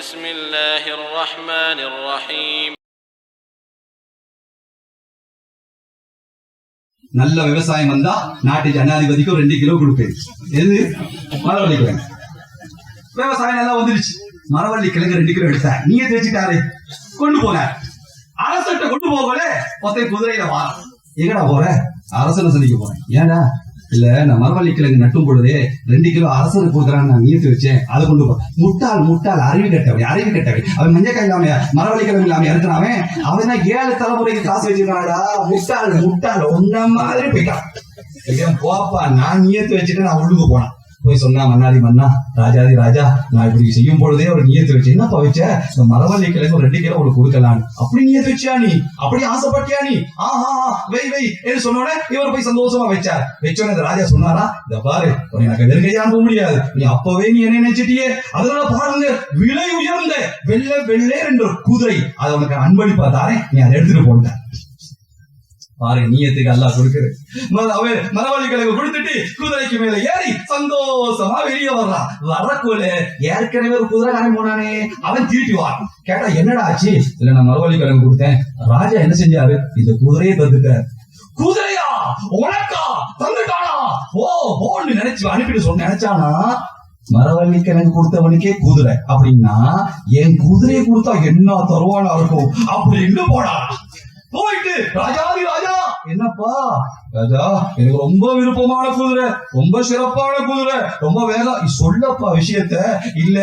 بسم الله الرحمن الرحيم. நல்ல விவசாயம் வந்தா நாட்டு ஜனாதிபதிக்கு 2 கிலோ கொடுப்பேன். எது? மரவள்ளி கிழங்கு. விவசாயம் நல்லா வந்துருச்சு. மரவள்ளி கிழங்கு 2 கிலோ எடுத்த நீயே தேய்ச்சிட்டாரு கொண்டு போன அரசட்ட கொண்டு போகல ஒத்தை குதிரையில வார எங்கடா போற? அரசனை சந்திக்க போறேன். ஏடா? இல்ல நான் மரவள்ளி கிழங்கு நட்டும் பொழுதே 2 கிலோ அரசனுக்கு கொடுக்குறான்னு நான் நியத்து வச்சேன். அதை கொண்டு போ. முட்டாள் அறிவு கட்டவை அவன் மஞ்சக்காய் இல்லாம மரவள்ளி கிழங்கு இல்லாம இருக்கிறான். அவன் தான் 7 தலைமுறைக்கு காசு வச்சிருக்காடா. முட்டாள் ஒன்ன மாதிரி போயிட்டான். போப்பா, நான் நியத்து வச்சுட்டு நான் உள்ளுக்கு போனேன். போய் சொன்னா, மன்னாடி மன்னா, ராஜாதி ராஜா, நான் இப்படி செய்யும் பொழுதே ஒரு நியத்து வச்சு, என்னப்பா வச்ச? இந்த மரவள்ளி கிழங்கு 2 கிலோ உங்களுக்கு கொடுக்கலான்னு. அப்படி நியத்து வச்சியா நீ? அப்படி ஆசைப்பட்டியா நீ? வை என்று சொன்னோட இவர் போய் சந்தோஷமா வச்சார். வச்சோன்னு ராஜா சொன்னாரா, இந்த பாரு, எனக்கு நெருங்கையா அனுப்ப முடியாது, நீ அப்பவே நீ என்ன நினைச்சிட்டியே, அதனால பாருங்க, விலை உயர்ந்த வெள்ளை என்ற குதிரை, அதை உனக்கு அன்பளிப்பா தாரேன், நீ அதை எடுத்துட்டு போட்ட. பாருங்க, நீயத்துக்கு அல்லாஹ் கொடுக்குது. மரவள்ளி கிழங்கு கொடுத்துட்டு குதிரைக்கு மேல ஏறி சந்தோஷமா வெளியே வர்றான். வரக்குள்ள ஏற்கனவே ஒரு குதிரைக்காரன் போனானே, அவன் திருப்பி வாரான். கேட்டா, என்னடா ஆச்சு? இல்ல, நான் மரவள்ளி கிழங்கு கொடுத்தேன். ராஜா என்ன செஞ்சாரு? இந்த குதிரையை தந்துட்டார். குதிரையா உனக்கா தந்துட்டானா? போன்னு நினைச்சு அனுப்பிட்டு நினைச்சானா? மரவள்ளி கிழங்கு கொடுத்தவனுக்கே குதிரை அப்படின்னா என் குதிரையை கொடுத்தா என்ன தருவானா இருக்கும் அப்படின்னு போனா. போயிட்டு, ராஜாதி ராஜா, என்னப்பா ராஜா, எனக்கு ரொம்ப விருப்பமான குதிரை, ரொம்ப சிறப்பான குதிரை, ரொம்ப வேகம், சொல்லப்பா விஷயத்த. இல்ல,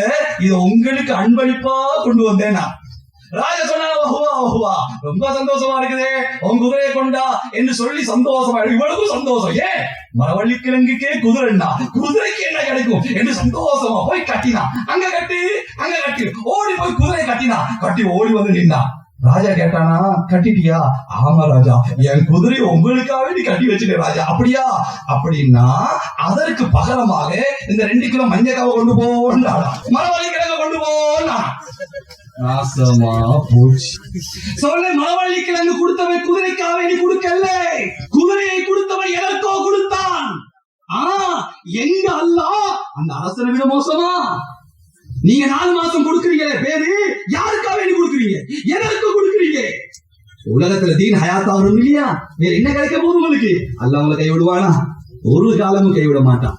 இத உங்களுக்கு அன்பளிப்பா கொண்டு வந்தேனா? ராஜா சொன்னா, ரொம்ப சந்தோஷமா இருக்குதே, உன் குதிரையை கொண்டா என்று சொல்லி சந்தோஷமா. இவளுக்கும் சந்தோஷம். ஏன்? மரவள்ளி கிழங்குக்கே குதிரைன்னா குதிரைக்கு என்ன கிடைக்கும் என்று சந்தோஷமா போய் கட்டினா. அங்க கட்டி ஓடி போய் குதிரையை கட்டி ஓடி வந்து நின்னா. ராஜா கேட்டானா, கட்டிட்டியா? ஆமா ராஜா, என் குதிரை உங்களுக்காக நீ கட்டி வச்சுட்ட ராஜா. அப்படியா? அப்படின்னா அதற்கு பகரமாக இந்த 2 கிலோ மஞ்சக்காவை கொண்டு போனா, மரவள்ளி கிழங்க கொண்டு போனா. நாசமா போச்சு. சொல்ல, மரவள்ளி கிழங்கு கொடுத்தவன் குதிரைக்காக நீ கொடுக்கல, குதிரையை கொடுத்தவன் எதற்கோ கொடுத்தான். எங்க அல்லாஹ் அந்த அரசனை விட மோசமா? நீங்க 4 மாசம் கொடுக்குறீங்களே பேரு, யாருக்காக வேண்டி கொடுக்குறீங்க? எதற்கு கொடுக்குறீங்க? உலகத்துல தீன் ஹயாத்தா வரும் இல்லையா? வேற என்ன கிடைக்க போகுது உங்களுக்கு? அல்லாஹ் உங்களை கைவிடுவானா? ஒரு காலமும் கைவிட மாட்டான்.